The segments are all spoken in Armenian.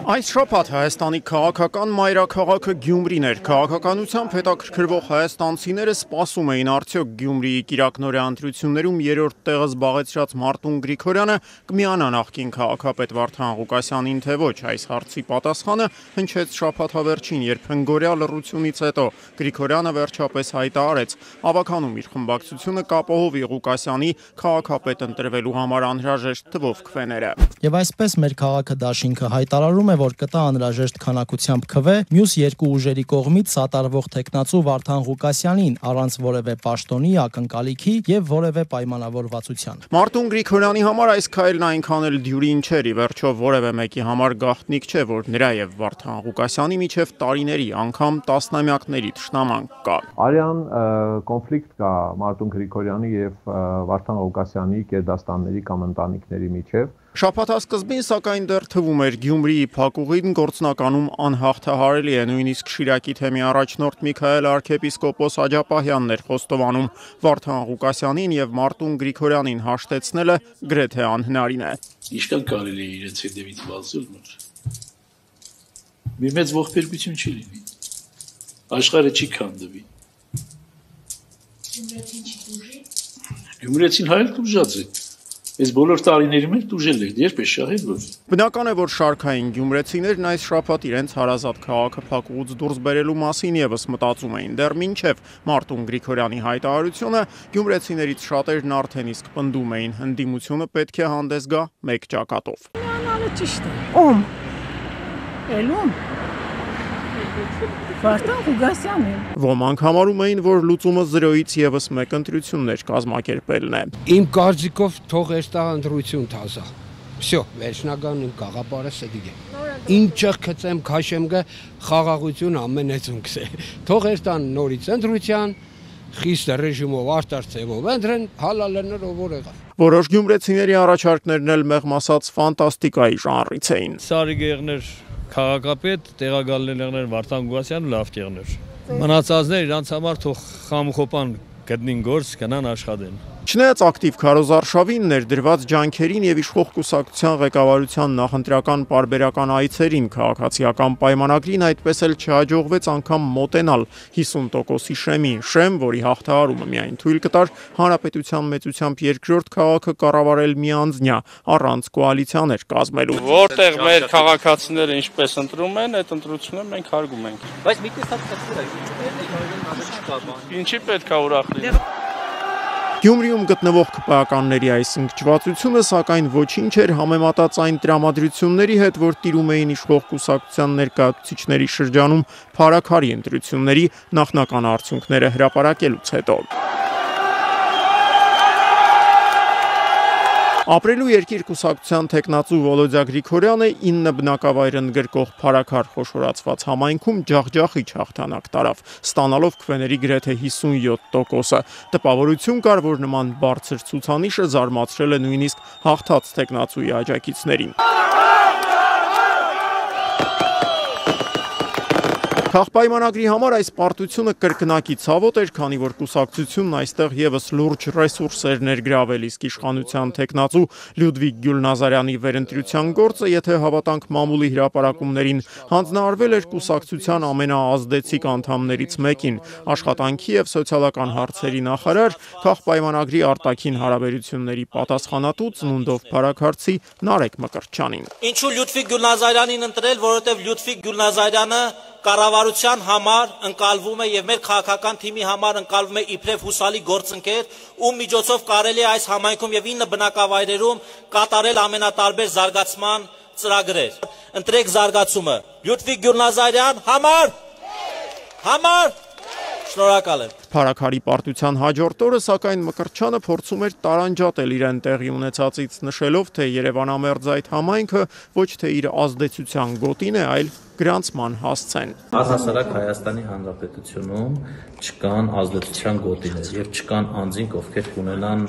Այս շաբաթ Հայաստանի քաղաքական մայրաքաղաքը Գյումրին էր։ Քաղաքականությամբ հետաքրքրվող հայաստանցիները սպասում էին արդյոք Գյումրիի կիրակնօրյա ընտրություններում երրորդ տեղը զբաղեցրած Մարտուն Գրիգորյանը կմիանա նախկին քաղաքապետ Վարդան Ղուկասյանին, թե ոչ։ Այս հարցի պատասխանը հնչեց շաբաթավերջին, երբ հնգօրյա լռությունից հետո Գրիգորյանը վերջապես հայտարարեց ավագանում իր խմբակցությունը կապահովի Ղուկասյանի քաղաքապետ ընտրվելու համար անհրաժեշտ թվով քվեները։ Եվ այսպես մեր քաղաքը դաշինքը հայտարարում է, որ կտա անհրաժեշտ քանակությամբ քվե մյուս երկու ուժերի կողմից սատարվող տեխնացու Վարդան Ղուկասյանին առանց որևէ պաշտոնի, ակնկալիքի եւ որևէ պայմանավորվածության։ Մարտուն Գրիգորյանի համար այս քայլն այնքան էլ դյուրին չէր, ի վերջո որևէ մեկի համար գաղտնիք չէ, որ նրա եւ Վարդան Ղուկասյանի միջև տարիների, անգամ տասնամյակների թշնամանք կա։ Արյան կոնֆլիկտ կա Մարտուն Գրիգորյանի եւ Վարդան Ղուկասյանի գերդաստանների կամ ընտանիքների միջև։ Շաբաթասկզբին, սակայն, դեռ թվում էր Գյումրիի փակուղին գործնականում անհաղթահարելի է, նույնիսկ Շիրակի թեմի առաջնորդ Միքայել arczepiskopos Աջապահյանն էր խոստովանում Վարդան Ղուկասյանին եւ Մարտուն Գրիգորյանին հաշտեցնելը գրեթե անհնարին է։ Ինչքան կարելի է իրենց հետևից վազել, մի մեծ ողբերգություն չի լինի։ Աշխարհը չի քանդվի։ Գյումրեցին հայել դուժած է։ Այս բոլոր տարիների մեջ դուժել է, երբ է շահել որ։ Բնական է, որ շարքային գյումրեցիներն այս շաբաթ իրենց հարազատ քաղաքը փակուղուց դուրս բերելու մասին եւս մտածում էին։ Դեռ մինչև Մարտուն Գրիգորյանի հայտարարությունը գյումրեցիներից շատերն արդեն իսկ պնդում էին, ընդդիմությունը պետք է հանդես գա մեկ ճակատով։ Անալը ճիշտ է։ Ում։ Էլում։ Վարդան Ղուկասյանին։ Ոմանք համարում էին, որ լուծումը 0-ից եւս մեկ ընտրություններ կազմակերպելն է։ Իմ կարծիքով թող էստա ընտրություն թազա։ Всё, վերջնական իմ գաղափարը սեդիգ է։ Ինչը քծեմ քաշեմ գա խաղաղություն ամենեցուն կսե։ Թող էստան նորից ընտրության խիստ ռեժիմով արտարծեվով ընտրեն, հալալներ ով որ եղավ։ Որոշ գյումրեցիների առաջարկներն էլ մեղմ ասած ֆանտաստիկայի ժանրից էին։ Սարիգեղներ քաղաքապետ, տեղակալներներ Վարդան Ղուկասյանը լավ կեղներ։ Մնացածներ իրանց համար թող խամխոպան գտնին գործ, գնան աշխատեն։ Չնայած ակտիվ քարոզարշավին, ներդրված ջանքերին եւ իշխող կուսակցության ղեկավարության նախընտրական պարբերական այցերին, քաղաքացիական պայմանագրին այդպես էլ չհաջողվեց անգամ մոտենալ 50%-ի շեմին, շեմ, որի հաղթահարումը միայն թույլ կտար հանրապետության մեծությամբ երկրորդ քաղաքը կառավարել միանձնյա, առանց կոալիցիաներ կազմելու։ Որտեղ մեր քաղաքացիները ինչպես ընտրում են, այդ ընտրությունը մենք հարգում ենք։ Բայց մի տեսակ Ինչի պետք է ուրախ լինել։ Գյումրիում գտնվող քպայականների այս ընկճվածությունը, սակայն ոչինչ էր համեմատած այն տրամադրությունների հետ, որ տիրում էին իշխող կուսակցության ներկայացուցիչների շրջանում փառաքարի ընտրությունների նախնական արդյունքները հրապարակելուց հետո։ Ապրելու երկիր կուսակցության տեխնացու Վոլոդյա Գրիգորյանը 9 բնակավայր ընդգրկող փառաքար խոշորացված համայնքում ջախջախիչ հաղթանակ տարավ, ստանալով քվեների գրեթե 57%-ը։ Տպավորություն կար, որ նման բարձր ցուցանիշը զարմացրել է նույնիսկ հաղթած տեխնացուի աջակիցներին։ Քաղաքապայմանագրի համար այս պարտությունը կրկնակի ցավոտ էր, քանի որ կուսակցությունն այստեղ եւս լուրջ ռեսուրս էր ներգրավել, իսկ իշխանության տեխնացու Լյուդվիգ Գյուլնազարյանի վերընտրության գործը, եթե հավատանք մամուլի հրապարակումներին, հանձնարարվել էր կուսակցության ամենաազդեցիկ անդամներից մեկին, աշխատանքի եւ սոցիալական հարցերի նախարար, քաղաքապայմանագրի արտաքին հարաբերությունների պատասխանատու ծնունդով փառաքարցի Նարեկ Մկրտչյանին։ Ինչու Լյուդվիգ Գյուլնազարյանին ընտրել, որովհետեւ Լյուդվիգ Գյուլնազարյանը կառավարության համար ընկալվում է եւ մեր քաղաքական թիմի համար ընկալվում է իբրև հուսալի գործընկեր, ում միջոցով կարելի է այս համայնքում եւ 9 բնակավայրերում կատարել ամենատարբեր զարգացման ծրագրեր։ Ընտրեք զարգացումը։ Լյուդվիգ Գյուլնազարյան համար Շնորհակալ եմ։ Փառաքարի պարտության հաջորդ օրը, սակայն Մկրտչյանը փորձում էր տարանջատել իրեն տեղի ունեցածից, նշելով, թե Երևանամերձ այդ համայնքը ոչ թե իր ազդեցության գոտին է, այլ գրանցման հասցեն։ Առհասարակ Հայաստանի Հանրապետությունում չկան ազդեցության գոտիներ եւ չկան անձինք, ովքեր կունենան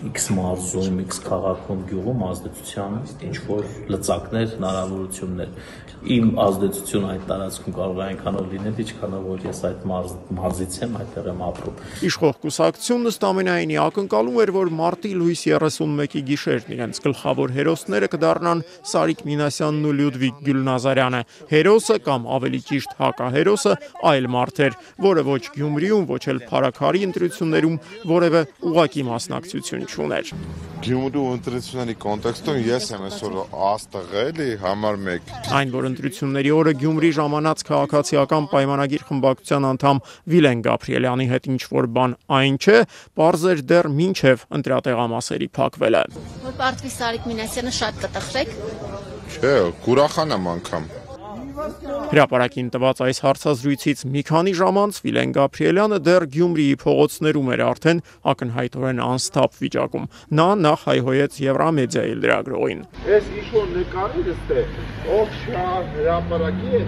X մարզում, X քաղաքում, գյուղում ազդեցության ինչ-որ լծակներ, հնարավորություններ։ Իմ ազդեցությունը այդ տարածքում կարող է այնքանով լինել, ինչքանով որ ես այդ մարզից եմ, այդտեղ եմ ապրում։ Իշխող կուսակցությունն ըստ ամենայնի ակնկալում էր, որ մարտի լույս 31-ի գիշերն իրենց գլխավոր հերոսները կդառնան Սարիկ Մինասյանն ու Լյուդվիգ Գյուլնազարյանը։ Հերոսը կամ ավելի ճիշտ հակահերոսը այլ մարդ էր, որը ոչ Գյումրիում, ոչ էլ Փարաքարի ընտրություններում որևէ ուղղակի մասնակցություն չուներ։ Գյումրու ընտրությունների կոնտեքստում ես եմ այսօր աստղ էլի համար 1։ Այն, որ ընտրությունների օրը Գյումրի ժամանած քաղաքացիական պայմանագիր խմբակցության անդամ Վիլեն Գաբրիելյանի հետ ինչ-որ բան այն չէ, պարզ էր դեռ մինչև ընտրատեղամասերի փակվելը։ Որ պարտվի Սարիկ Մինասյանը շատ կտխրեք։ Չէ, կուրախանամ անգամ։ Հրապարակին տված այս հարցազրույցից մի քանի ժամ անց Վիլեն Գաբրիելյանը դեռ Գյումրիի փողոցներում էր արդեն ակնհայտորեն անսթափ վիճակում։ Նա նախ հայհոյեց Եվրամեդիայի լրագրողին։ Ես ինչ-որ նկարի դստե, ով շա հրապարակի է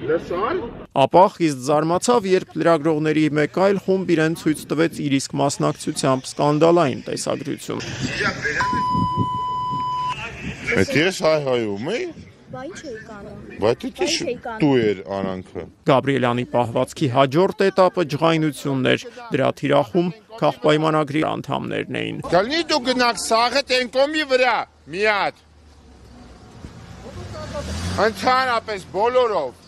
լսար։ Ապա խիստ զարմացավ, երբ լրագրողների մեկ այլ խումբ իրեն ցույց տվեց իր իսկ մասնակցությամբ սկանդալային տեսագրություն։ Այդ ես հայհայում էի։ Բա ինչ էի անում։ Բայց դա դու էր արանքը։ Գաբրիելյանի պահվածքի հաջորդ էտապը ջղայնությունն էր, դրա թիրախում քաղաքապայմանագրի անդամներն էին։ Գալնի դու գնաք սաղը տենկոմի վրա, մի հատ։ Ընդհանրապես բոլորով։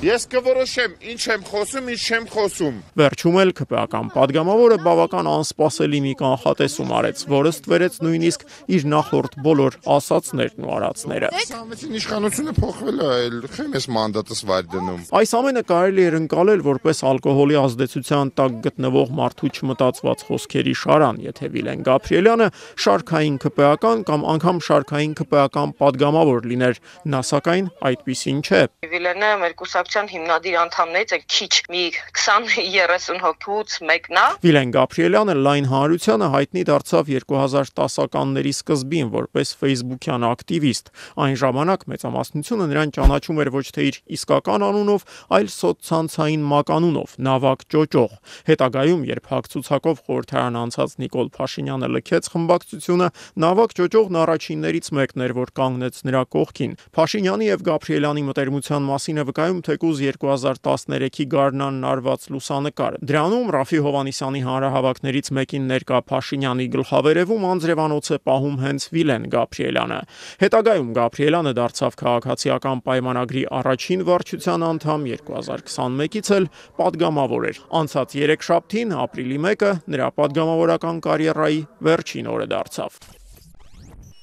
Ես կորոշեմ ինչ եմ խոսում, ինչ չեմ խոսում։ Վերջում էլ ԿՊԱ-ական падգամավորը բավական անսպասելի մի կանխատեսում արեց, որը ստվերեց նույնիսկ իր նախորդ բոլոր ասածներն ու արածները։ Համեցին իշխանությունը փոխվել է, խեմ ես մանդատս վայր դնում։ Այս ամենը կարելի էր ընկալել որպես ալկոհոլի ազդեցության տակ գտնվող մարդու չմտածված խոսքերի շարան, եթե Վիլեն Գաբրիելյանը շարքային ԿՊԱ-ական կամ անգամ շարքային ԿՊԱ-ական падգամավոր լիներ, նա սակայն այդպիսին չէ։ Վիլենը մեր հիմնադիր անդամներից է քիչ մի 20-30 հոգուց մեկն է։ Վիլեն Գաբրիելյանը լայն հանրությանը հայտնի դարձավ 2010-ականների սկզբին որպես Facebook-յան ակտիվիստ։ Այն ժամանակ մեծամասնությունը նրան ճանաչում էր ոչ թե իր իսկական անունով, այլ սոցցանցային մականունով՝ Նավակ Ճոճող։ Հետագայում, երբ հագցուցակով խորհրդարան անցած Նիկոլ Փաշինյանը լքեց խմբակցությունը, Նավակ Ճոճողն առաջիններից մեկն էր, որ կանգնեց նրա կողքին։ Փաշինյանի եւ Գաբրիելյանի մտերմության մասին է վկայում թեկուզ 2013-ի գարնանն արված լուսանկարը։ Դրանում Ռաֆի Հովհաննիսյանի հանրահավաքներից մեկին ներկա Փաշինյանի գլխավերևում անձրևանոց է պահում հենց Վիլեն Գաբրիելյանը։ Հետագայում Գաբրիելյանը դարձավ քաղաքացիական պայմանագրի առաջին վարչության անդամ, 2021-ից էլ падգամավոր էր։ Անցած 3 շաբթին, ապրիլի 1-ը, նրա падգամավորական կարիերայի վերջին օրը դարձավ։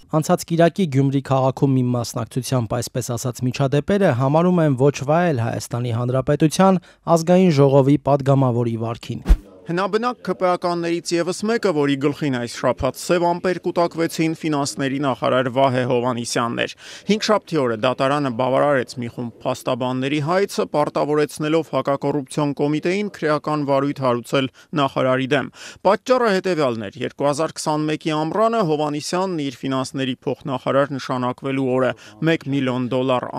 Անցած կիրակի Գյումրի քաղաքում մի մասնակցությամբ այսպես ասած միջադեպերը համարում են ոչ վայել Հայաստանի Հանրապետության ազգային ժողովի падգամավորի վարքին։ Հնաբնակ ԿՊԱ-ականներից եւս մեկը, որի գլխին այս շաբաթ սև ամպեր կուտակվեցին, ֆինանսների նախարար Վահե Հովհաննիսյանն էր։ 5 շաբթի օրը դատարանը բավարարեց մի խումբ փաստաբանների հայցը, պարտավորեցնելով հակակոռուպցիոն կոմիտեին քրեական վարույթ հարուցել նախարարի դեմ։ Պատճառը հետևյալն էր. 2021-ի ամռանը Հովհաննիսյանն իր ֆինանսների փոխնախարար նշանակվելու օրը $1 միլիոն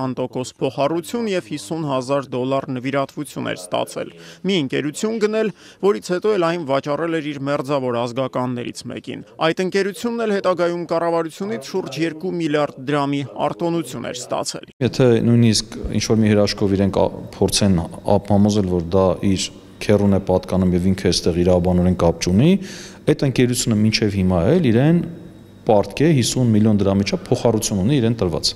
անտոկոս փոխառություն եւ $50,000 նվիրատվություն էր ստացել։ Մի ընկերություն գնել, որից հետո էլ այն վաճառել էր իր մերձավոր ազգականներից մեկին։ Այդ ընկերությունն էլ հետագայում կառավարությունից շուրջ 2 միլիարդ դրամի արտոնություն էր ստացել։ Եթե նույնիսկ ինչ-որ մի հրաշքով իրենք փորձեն համոզել, որ դա իր քերուն է պատկանում եւ ինքը այստեղ իրավաբանորեն կապ չունի, այդ ընկերությունը մինչեւ հիմա էլ իրեն պարտք է 50 միլիոն դրամի չափ փոխառություն ունի իրեն տրված։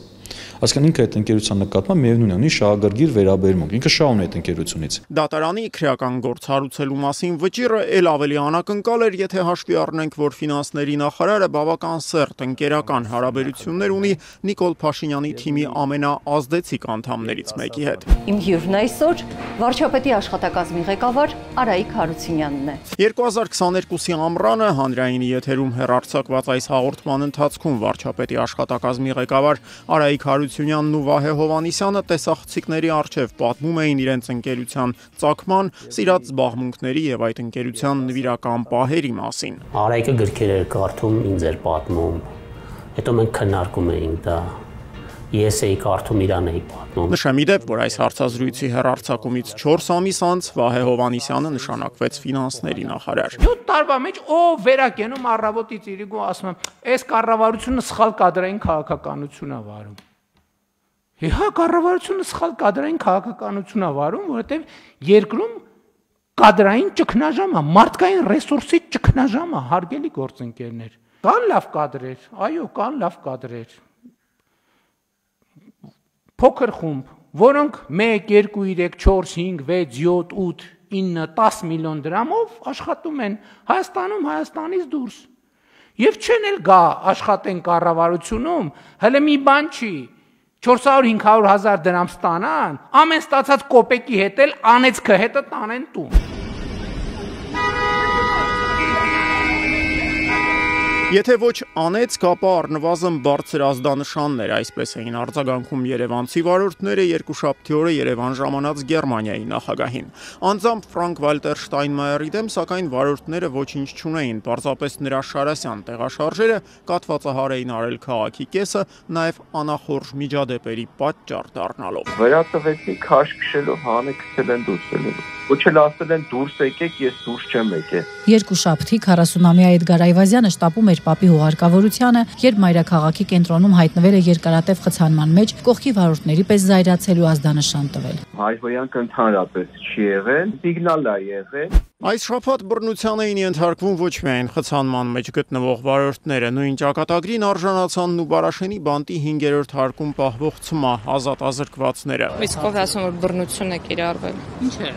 Այսինքն ինքը այդ ընկերության նկատմամբ միևնույն ունի շահագրգիռ վերաբերմունք, ինքը շահ ունի այդ ընկերությունից։ Դատարանի քրեական գործ հարուցելու մասին վճիռը ել ավելի անակնկալ էր, եթե հաշվի առնենք, որ ֆինանսների նախարարը բավական սերտ ընկերական հարաբերություններ ունի Նիկոլ Փաշինյանի թիմի ամենաազդեցիկ անդամներից մեկի հետ։ Իմ հյուրն այսօր վարչապետի աշխատակազմի ղեկավար Արայիկ Հարությունյանն է։ 2022-ի ամռանը հանրայինի եթերում հեռարձակված այս հաղորդման ընթացքում վարչապետի աշխատակազմի ղեկավար Արայիկ Հարությունյանն ու Վահե Հովհաննիսյանը տեսախցիկների առջև պատմում էին իրենց ընկերության ծագման, սիրած զբաղմունքների եւ այդ ընկերության նվիրական պահերի մասին։ Արայիկը գրքեր էր կարդում, ինձ էր պատմում։ Հետո մենք քննարկում էինք դա։ ես էի կարդում, իրան էի պատմում։ Նշեմ ի դեպ, որ այս հարցազրույցի հեռարձակումից 4 ամիս անց Վահե Հովհաննիսյանը նշանակվեց ֆինանսների նախարար։ 7 տարվա մեջ ով վերակենում առավոտից իրիկու ասում եմ, այս կառավարությունը սխալ կադրային քաղաքականություն է վարում։ Հա, կառավարությունը սխալ կադրային քաղաքականություն է վարում, որովհետև երկրում կադրային ճգնաժամ է, մարդկային ռեսուրսի ճգնաժամ է, հարգելի գործընկերներ։ Կան լավ կադրեր, այո, կան լավ կադրեր։ Փոքր խումբ, որոնք 1, 2, 3, 4, 5, 6, 7, 8, 9, 10 միլիոն դրամով աշխատում են Հայաստանում, Հայաստանից դուրս։ Եվ չեն էլ գա աշխատեն կառավարությունում, հələ մի բան չի, 400-500 հազար դրամ ստանան, ամեն ստացած կոպեկի հետ էլ անեծքը հետը տանեն տուն։ Եթե ոչ անեց, ապա առնվազն բարձր ազդանշաններ, այսպես էին արձագանքում երևանցի վարորդները երկուշաբթի օրը Երևան ժամանած Գերմանիայի նախագահին։ Անձամբ Ֆրանկ Վալտեր Շտայնմայերի դեմ, սակայն վարորդները ոչինչ չունեին, պարզապես նրա շարասյան տեղաշարժերը կաթվածահար էին արել քաղաքի կեսը, նաև անախորժ միջադեպերի պատճառ դառնալով։ Վերածվեցի քաշ քշելով հանեքցել են դուրս ելել։ Ոչ էլ ասել են դուրս եկեք, ես դուրս չեմ եկել։ Երկուշաբթի 40-ամյա Էդգար Այվազյանը շտապում էր պապի հուղարկավորությանը, երբ մայրաքաղաքի կենտրոնում հայտնվել է երկարատև խցանման մեջ, կողքի վարորդների պես զայրացել ու ազդանշան տվել։ Հայհոյանք ընդհանրապես չի եղել, սիգնալ է եղել։ Այս շաբաթ բռնության էին ենթարկվում ոչ միայն խցանման մեջ գտնվող վարորդները, նույն ճակատագրին արժանացան Նուբարաշենի բանտի 5-րդ հարկում պահվող ՑՄԱ ազատ ազրկվածները։ Իսկ ով ասում որ բռնություն է կիրառվել։ Ինչ է։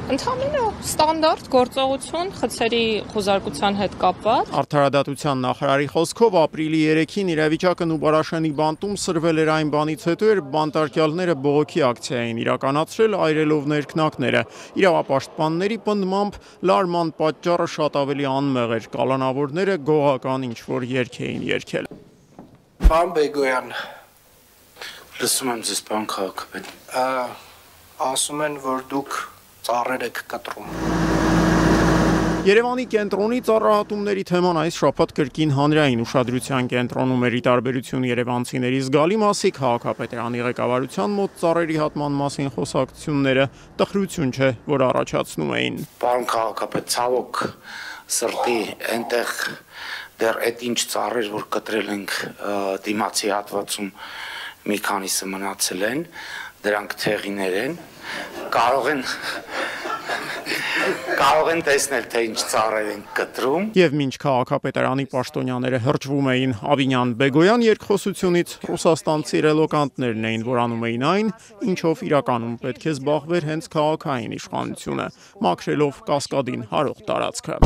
Ընդհանրապես ստանդարտ գործողություն խցերի խոզարկության հետ կապված։ Արդարադատության նախարարի խոսքով ապրիլի 3-ին իրավիճակը Նուբարաշենի բանտում սրվել էր այն բանից հետո, երբ բանտարկյալները բողոքի ակցիա էին իրականացրել այրելով ներքնակները։ Իրավապաշտպանների պնդմամբ լարման պատճառը շատ ավելի անմեղ էր, կալանավորները գողական ինչ-որ երգ էին երգել։ Պարոն Բեգոյան, լսում եմ ձեզ, պարոն քաղաքապետ։ Ասում են, որ դուք ծառեր եք կտրում։ Երևանի կենտրոնի ծառահատումների թեման այս շաբաթ կրկին հանրային ուշադրության կենտրոնում էր ի տարբերություն երևանցիների զգալի մասի քաղաքապետարանի ղեկավարության մոտ ծառերի հատման մասին խոսակցությունները տխրություն չէ, որ առաջացնում էին։ Պարոն քաղաքապետ, ցավոք սրտի այնտեղ դեռ այդ ինչ ծառեր, որ կտրել ենք դիմացի հատվածում մի քանիսը մնացել են, դրանք թեղիներ են, կարող են տեսնել, թե ինչ ծառեր են կտրում։ Եվ մինչ քաղաքապետարանի պաշտոնյաները հրճվում էին Ավինյան-Բեգոյան երկխոսությունից, ռուսաստանցի ռելոկանտներն էին, որ անում էին այն, ինչով իրականում պետք է զբաղվեր հենց քաղաքային իշխանությունը, մաքրելով Կասկադին հարող տարածքը։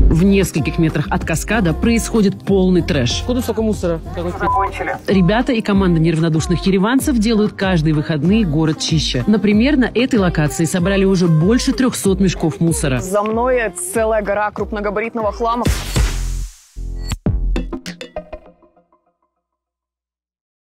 В нескольких метрах от каскада происходит полный трэш. Куда столько мусора? Закончили. Ребята и команда неравнодушных ереванцев делают каждые выходные город чище. Например, на этой локации собрали уже больше 300 мешков мусора. За мной целая гора крупногабаритного хлама.